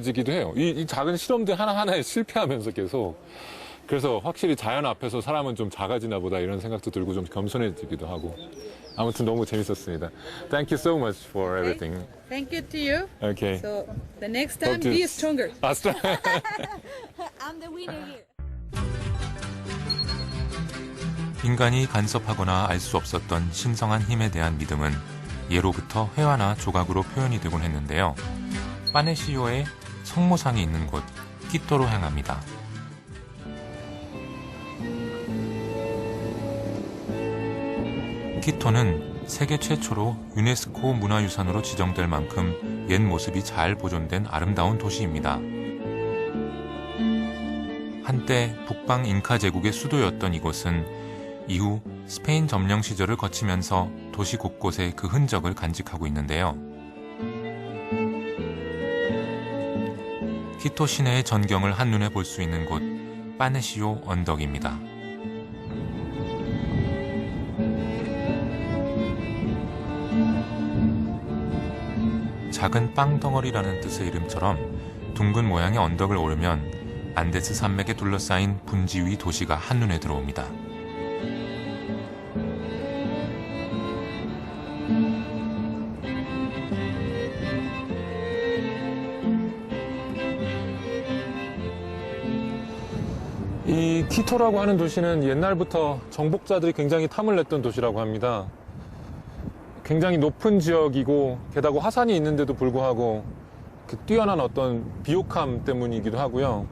지기도 해요. 이 작은 실험들 하나하나에 실패하면서 계속. 그래서 확실히 자연 앞에서 사람은 좀 작아지나 보다 이런 생각도 들고 좀 겸손해지기도 하고. 아무튼 너무 재밌었습니다. Thank you so much for everything. Thank you to you. Okay. So the next time, Hope to- be stronger. I'm the winner here. 인간이 간섭하거나 알 수 없었던 신성한 힘에 대한 믿음은 예로부터 회화나 조각으로 표현이 되곤 했는데요. 파네시오의 성모상이 있는 곳 키토로 향합니다. 키토는 세계 최초로 유네스코 문화유산으로 지정될 만큼 옛 모습이 잘 보존된 아름다운 도시입니다. 한때 북방 잉카 제국의 수도였던 이곳은 이후 스페인 점령 시절을 거치면서 도시 곳곳에 그 흔적을 간직하고 있는데요. 키토 시내의 전경을 한눈에 볼 수 있는 곳 파네시오 언덕입니다. 작은 빵덩어리라는 뜻의 이름처럼 둥근 모양의 언덕을 오르면 안데스 산맥에 둘러싸인 분지 위 도시가 한눈에 들어옵니다. 이 키토라고 하는 도시는 옛날부터 정복자들이 굉장히 탐을 냈던 도시라고 합니다. 굉장히 높은 지역이고 게다가 화산이 있는데도 불구하고 그 뛰어난 어떤 비옥함 때문이기도 하고요.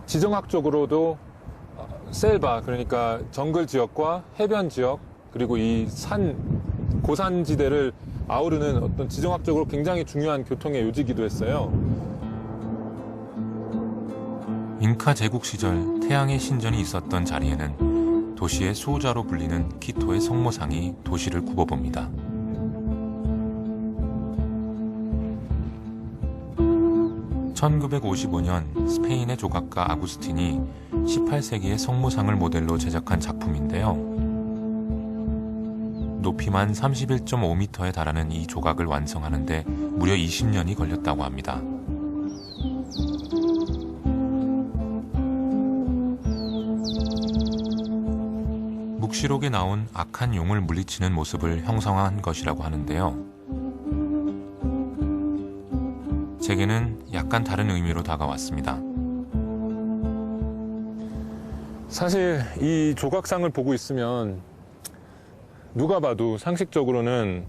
지정학적으로도 셀바, 그러니까 정글 지역과 해변 지역, 그리고 이 고산지대를 아우르는 어떤 지정학적으로 굉장히 중요한 교통의 요지이기도 했어요. 잉카 제국 시절 태양의 신전이 있었던 자리에는 도시의 수호자로 불리는 키토의 성모상이 도시를 굽어봅니다. (1955년) 스페인의 조각가 아구스틴이 18세기의 성모상을 모델로 제작한 작품인데요. 높이만 31.5m에 달하는 이 조각을 완성하는데 무려 20년이 걸렸다고 합니다. 묵시록에 나온 악한 용을 물리치는 모습을 형성한 것이라고 하는데요. 제게는 약간 다른 의미로 다가왔습니다. 사실 이 조각상을 보고 있으면 누가 봐도 상식적으로는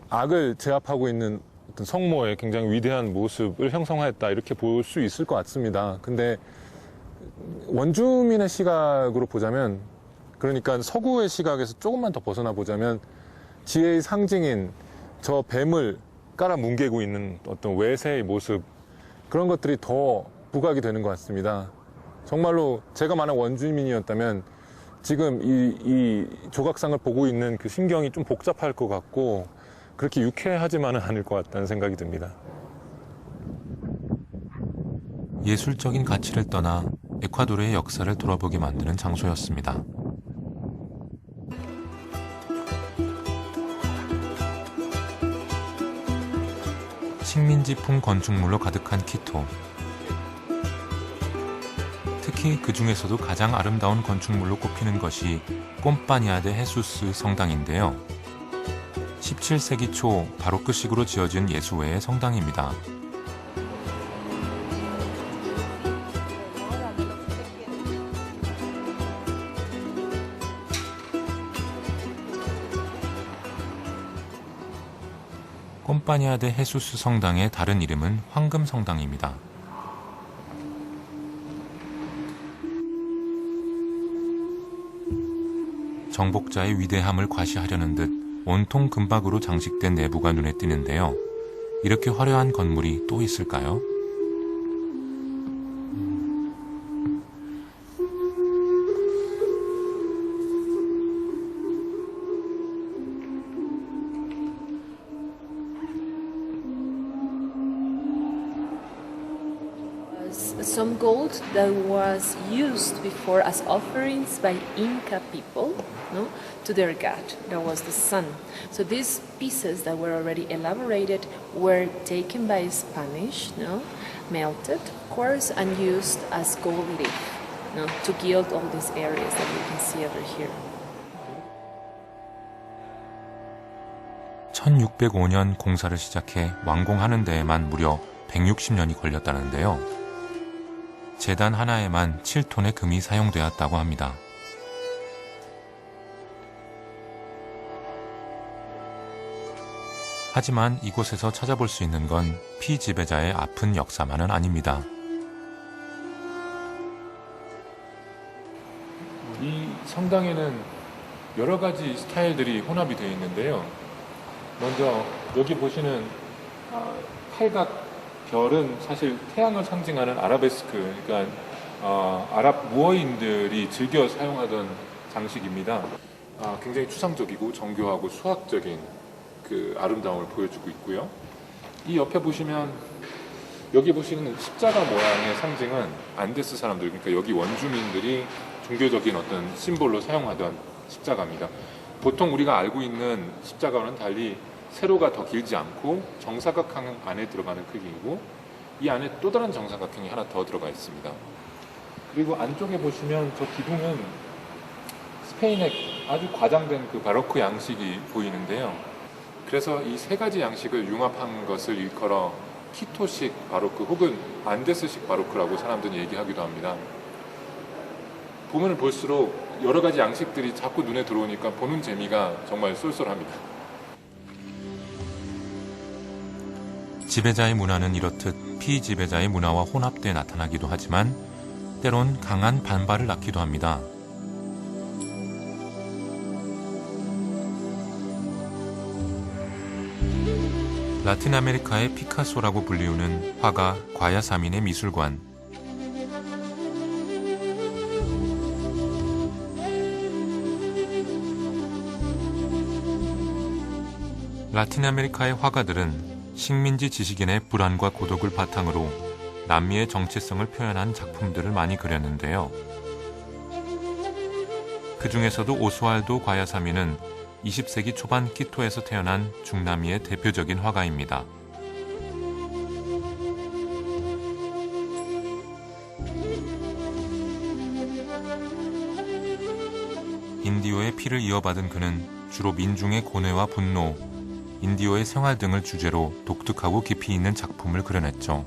악을 제압하고 있는 어떤 성모의 굉장히 위대한 모습을 형성하였다 이렇게 볼 수 있을 것 같습니다. 근데 원주민의 시각으로 보자면, 그러니까 서구의 시각에서 조금만 더 벗어나 보자면 지혜의 상징인 저 뱀을 깔아 뭉개고 있는 어떤 외세의 모습, 그런 것들이 더 부각이 되는 것 같습니다. 정말로 제가 만약 원주민이었다면 지금 이 조각상을 보고 있는 그 심경이 좀 복잡할 것 같고 그렇게 유쾌하지만은 않을 것 같다는 생각이 듭니다. 예술적인 가치를 떠나 에콰도르의 역사를 돌아보게 만드는 장소였습니다. 식민지풍 건축물로 가득한 키토. 특히 그 중에서도 가장 아름다운 건축물로 꼽히는 것이 꼼파니아 데 헤수스 성당인데요. 17세기 초 바로크식으로 지어진 예수회의 성당입니다. 꼼파니아 데 헤수스 성당의 다른 이름은 황금 성당입니다. 정복자의 위대함을 과시하려는 듯 온통 금박으로 장식된 내부가 눈에 띄는데요. 이렇게 화려한 건물이 또 있을까요? some gold that was used before as offerings by Inca people, no, to their god, that was the sun. So these pieces that were already elaborated were taken by Spanish, no, melted, of course, and used as gold leaf, no, to gild all these areas that you can see over here. 1605년 공사를 시작해 완공하는 데에만 무려 160년이 걸렸다는데요. 제단 하나에만 7톤의 금이 사용되었다고 합니다. 하지만 이곳에서 찾아볼 수 있는 건 피지배자의 아픈 역사만은 아닙니다. 이 성당에는 여러 가지 스타일들이 혼합이 되어 있는데요. 먼저 여기 보시는 팔각 별은 사실 태양을 상징하는 아라베스크, 그러니까 아랍 무어인들이 즐겨 사용하던 장식입니다. 굉장히 추상적이고 정교하고 수학적인 그 아름다움을 보여주고 있고요. 이 옆에 보시면 여기 보시는 십자가 모양의 상징은 안데스 사람들, 그러니까 여기 원주민들이 종교적인 어떤 심볼로 사용하던 십자가입니다. 보통 우리가 알고 있는 십자가와는 달리 세로가 더 길지 않고 정사각형 안에 들어가는 크기이고 이 안에 또 다른 정사각형이 하나 더 들어가 있습니다. 그리고 안쪽에 보시면 저 기둥은 스페인의 아주 과장된 그 바로크 양식이 보이는데요. 그래서 이 세 가지 양식을 융합한 것을 일컬어 키토식 바로크 혹은 안데스식 바로크라고 사람들이 얘기하기도 합니다. 보면 볼수록 여러 가지 양식들이 자꾸 눈에 들어오니까 보는 재미가 정말 쏠쏠합니다. 지배자의 문화는 이렇듯 피지배자의 문화와 혼합돼 나타나기도 하지만 때론 강한 반발을 낳기도 합니다. 라틴 아메리카의 피카소라고 불리우는 화가 과야사민의 미술관. 라틴 아메리카의 화가들은 식민지 지식인의 불안과 고독을 바탕으로 남미의 정체성을 표현한 작품들을 많이 그렸는데요. 그 중에서도 오스왈도 과야사미는 20세기 초반 키토에서 태어난 중남미의 대표적인 화가입니다. 인디오의 피를 이어받은 그는 주로 민중의 고뇌와 분노, 인디오의 생활 등을 주제로 독특하고 깊이 있는 작품을 그려냈죠.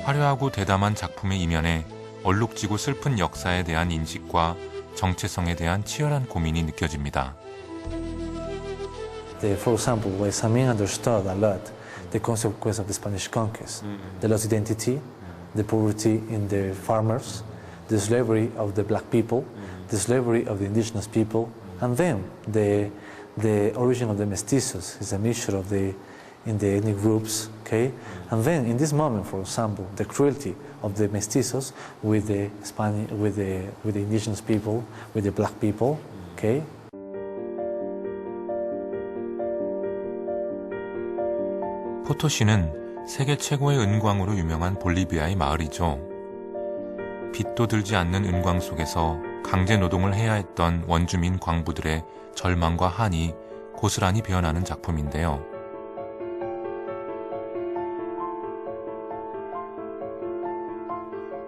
화려하고 대담한 작품의 이면에 얼룩지고 슬픈 역사에 대한 인식과 정체성에 대한 치열한 고민이 느껴집니다. For example, Guayasamín understood a lot the consequence of the Spanish conquest, the lost identity, the poverty in the farmers, the slavery of the black people, the slavery of the indigenous people, and then the origin of the mestizos is a mixture of the ethnic groups, okay? And then in this moment, for example, the cruelty of the mestizos with the indigenous people, with the black people, okay? 포토시는 세계 최고의 은광으로 유명한 볼리비아의 마을이죠. 빛도 들지 않는 은광 속에서 강제 노동을 해야 했던 원주민 광부들의 절망과 한이 고스란히 배어나는 작품인데요.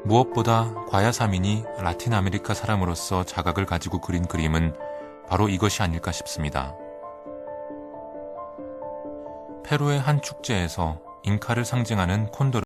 무엇보다 과야사민이 라틴 아메리카 사람으로서 자각을 가지고 그린 그림은 바로 이것이 아닐까 싶습니다. 페루의 한 축제에서 잉카를 상징하는 콘도르